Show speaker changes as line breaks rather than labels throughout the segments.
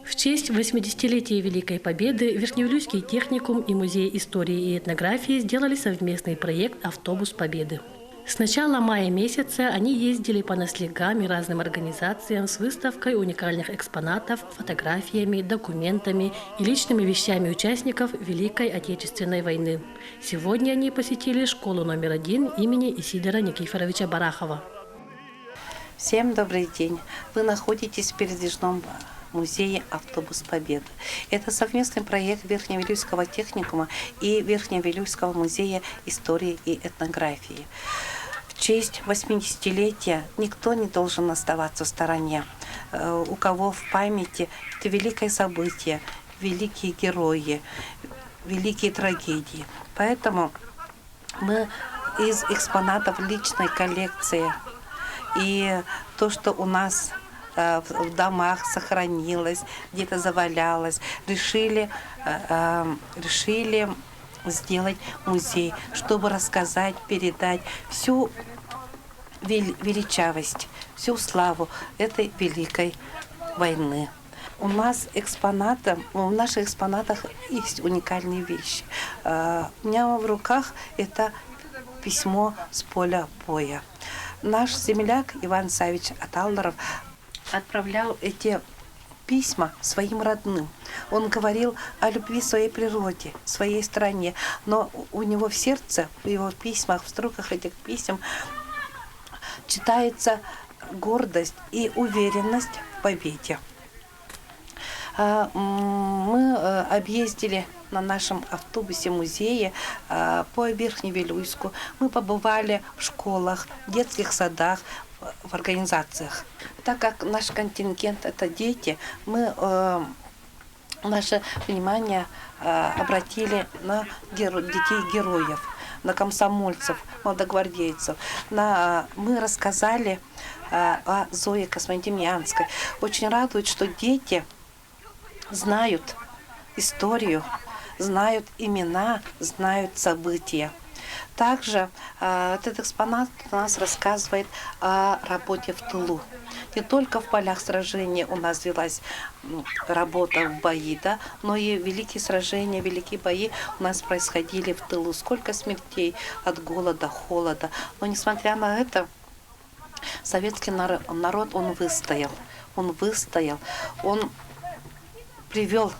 В честь 80-летия Великой Победы Верхневилюйский техникум и Музей истории и этнографии сделали совместный проект «Автобус Победы». С начала мая месяца они ездили по наследкам и разным организациям с выставкой уникальных экспонатов, фотографиями, документами и личными вещами участников Великой Отечественной войны. Сегодня они посетили школу номер 1 имени Исидора Никифоровича Барахова.
Всем добрый день! Вы находитесь в передвижном музее «Автобус Победы». Это совместный проект Верхневилюйского техникума и Верхневилюйского музея истории и этнографии. В честь 80-летия никто не должен оставаться в стороне. У кого в памяти это великое событие, великие герои, великие трагедии. Поэтому мы из экспонатов личной коллекции и то, что у нас в домах сохранилось, где-то завалялось, решили сделать музей, чтобы рассказать, передать всю величавость, всю славу этой великой войны. У нас в наших экспонатах есть уникальные вещи. У меня в руках это письмо с поля боя. Наш земляк Иван Савич Аталларов отправлял эти письма своим родным. Он говорил о любви своей природе, своей стране, но у него в сердце, в его письмах, в строках этих писем читается гордость и уверенность в победе. Мы объездили на нашем автобусе музея по Верхневилюйску. Мы побывали в школах, детских садах, в организациях. Так как наш контингент – это дети, мы наше внимание обратили на детей-героев, на комсомольцев, молодогвардейцев. Мы рассказали о Зое Космодемьянской. Очень радует, что дети знают историю, знают имена, знают события. Также этот экспонат у нас рассказывает о работе в тылу. Не только в полях сражения у нас велась работа в бои, да, но и великие сражения, великие бои у нас происходили в тылу. Сколько смертей от голода, холода. Но несмотря на это, советский народ, он выстоял. Он привел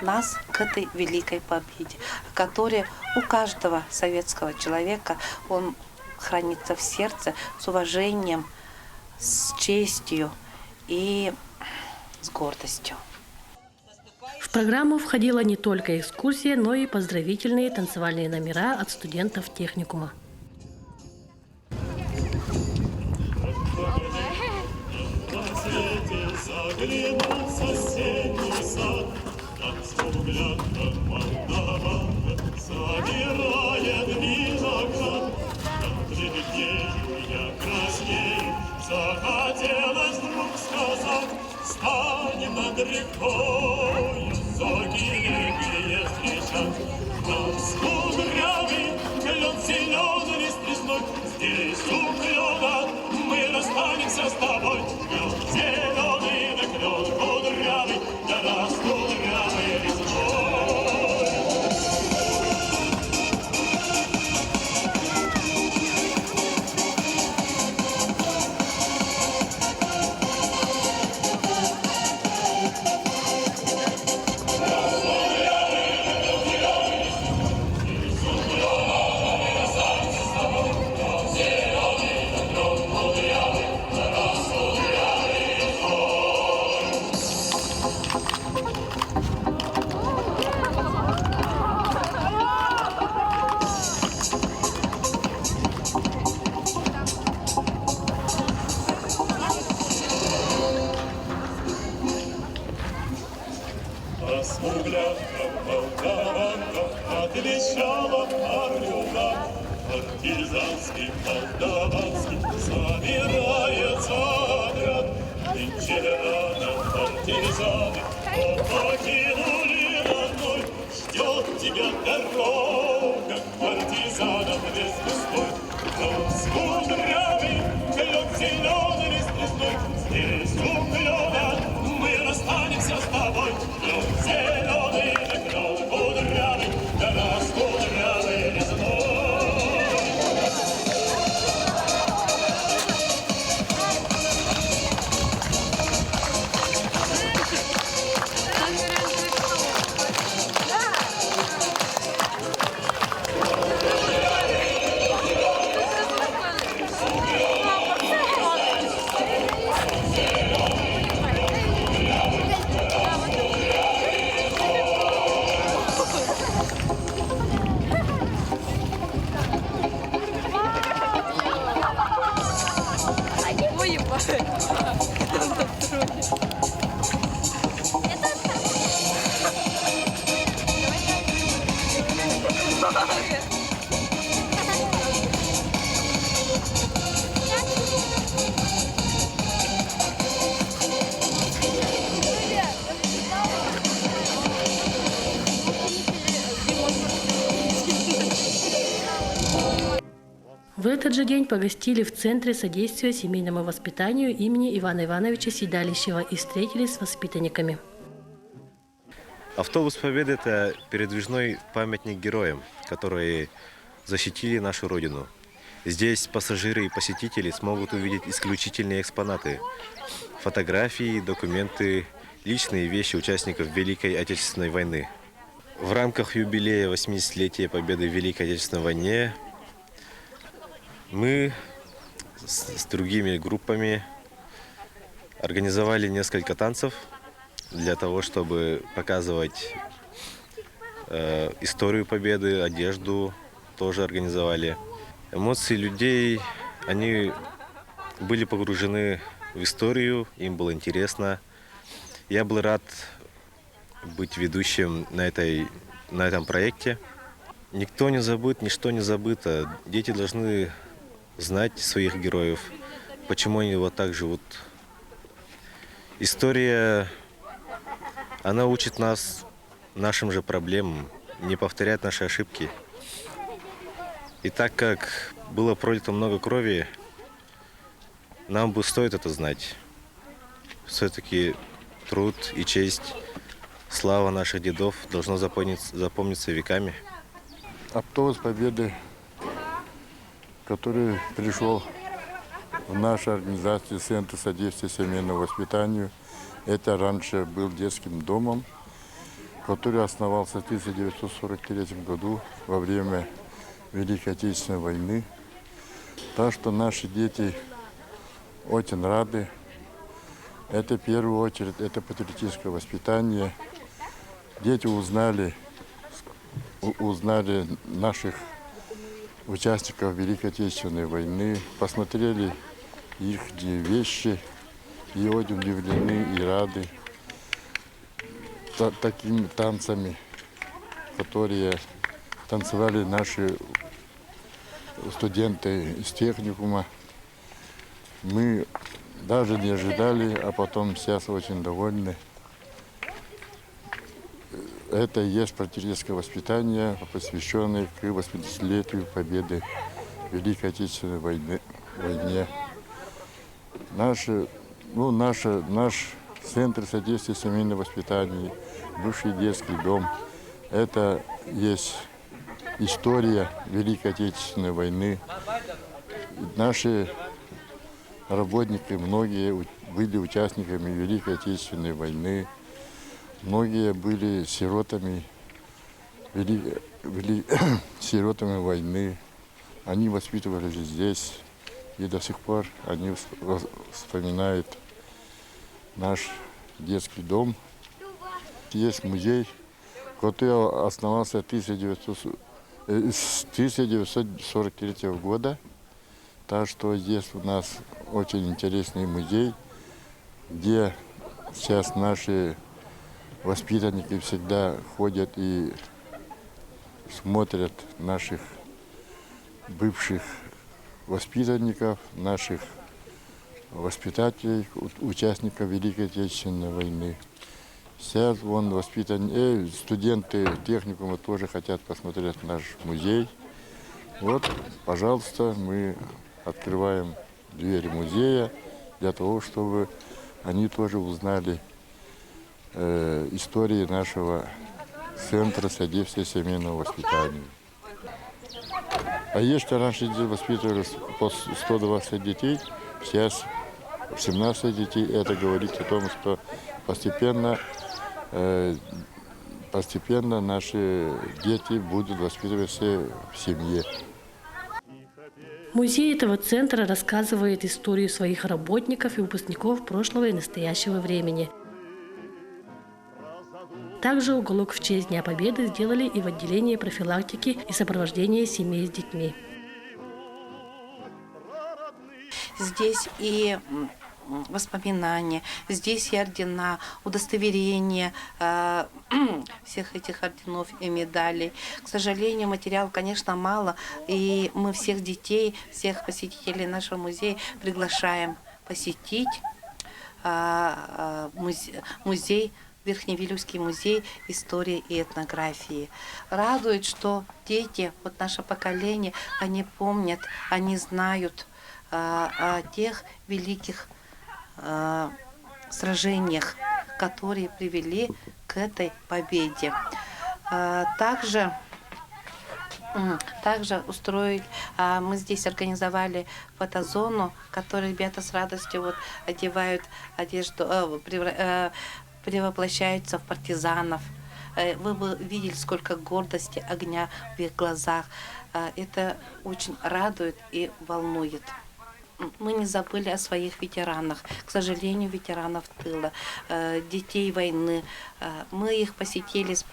нас к этой великой победе, которая у каждого советского человека, он хранится в сердце с уважением, с честью и с гордостью.
В программу входила не только экскурсия, но и поздравительные танцевальные номера от студентов техникума.
Захотелось вдруг сказать, станем над рекой, золотые встречать. Там скудрявый клен зеленый лист лесной, здесь у клена мы расстанемся с тобой. Клен зеленый, да клен кудрявый, да нас кудрявый лесной. Отвечала парюга, партизанский, молдаванский, собирается отряд. Нынче рано партизаны, покинули родной, ждет тебя дорога, партизанам весной. Там скудрявый, клен зеленый лист лесной, здесь уклен
этот же день погостили в Центре содействия семейному воспитанию имени Ивана Ивановича Седалищева и встретились с воспитанниками.
Автобус Победы – это передвижной памятник героям, которые защитили нашу Родину. Здесь пассажиры и посетители смогут увидеть исключительные экспонаты – фотографии, документы, личные вещи участников Великой Отечественной войны. В рамках юбилея 80-летия Победы в Великой Отечественной войне мы с другими группами организовали несколько танцев для того, чтобы показывать историю Победы, одежду тоже организовали. Эмоции людей, они были погружены в историю, им было интересно. Я был рад быть ведущим на этом проекте. Никто не забыт, ничто не забыто. Дети должны знать своих героев, почему они вот так живут. История, она учит нас нашим же проблемам, не повторять наши ошибки. И так как было пролито много крови, нам бы стоит это знать. Все-таки труд и честь, слава наших дедов должно запомниться веками.
Автобус Победы, который пришел в нашу организацию Центр содействия семейному воспитанию, это раньше был детским домом, который основался в 1943 году во время Великой Отечественной войны. Так что наши дети очень рады. Это в первую очередь это патриотическое воспитание. Дети узнали наших участников Великой Отечественной войны, посмотрели их вещи и очень удивлены и рады такими танцами, которые танцевали наши студенты из техникума. Мы даже не ожидали, а потом сейчас очень довольны. Это и есть патриотическое воспитание, посвященное к 80-летию Победы в Великой Отечественной войне. Наш Центр содействия семейному воспитанию, бывший детский дом, это есть история Великой Отечественной войны. Наши работники, многие были участниками Великой Отечественной войны, многие были сиротами, сиротами войны. Они воспитывались здесь, и до сих пор они вспоминают наш детский дом. Есть музей, который основался с 1943 года. Так что здесь у нас очень интересный музей, где сейчас наши воспитанники всегда ходят и смотрят наших бывших воспитанников, наших воспитателей, участников Великой Отечественной войны. Сейчас студенты техникума тоже хотят посмотреть наш музей. Вот, пожалуйста, мы открываем двери музея для того, чтобы они тоже узнали истории нашего Центра содействия семейному воспитанию. А если раньше воспитывали по 120 детей, сейчас 17 детей. Это говорит о том, что постепенно наши дети будут воспитываться в семье.
Музей этого центра рассказывает историю своих работников и выпускников прошлого и настоящего времени. Также уголок в честь Дня Победы сделали и в отделении профилактики и сопровождения семей с детьми.
Здесь и воспоминания, здесь и ордена, удостоверения всех этих орденов и медалей. К сожалению, материала, конечно, мало, и мы всех детей, всех посетителей нашего музея приглашаем посетить музей Верхневилюйский музей истории и этнографии. Радует, что дети, вот наше поколение, они помнят, они знают о тех великих сражениях, которые привели к этой победе. Также мы здесь организовали фотозону, в которой ребята с радостью вот одевают одежду, превоплощаются в партизанов. Вы бы видели, сколько гордости, огня в их глазах. Это очень радует и волнует. Мы не забыли о своих ветеранах, к сожалению, ветеранов тыла, детей войны. Мы их посетили с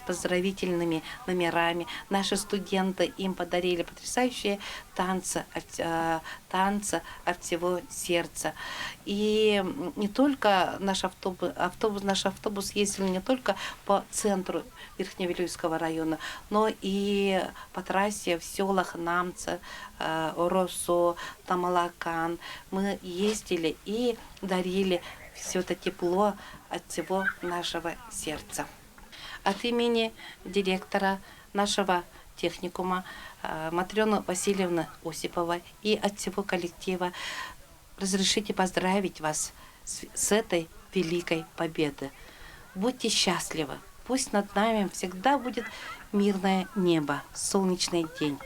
поздравительными номерами. Наши студенты им подарили потрясающие танцы от всего сердца. И не только наш автобус ездил не только по центру Верхневилюйского района, но и по трассе в селах Намца, Росо, Тамалакан. Мы ездили и дарили все это тепло от всего нашего сердца. От имени директора нашего техникума Матрёны Васильевны Осиповой и от всего коллектива разрешите поздравить вас с этой великой победой. Будьте счастливы. Пусть над нами всегда будет мирное небо, солнечный день.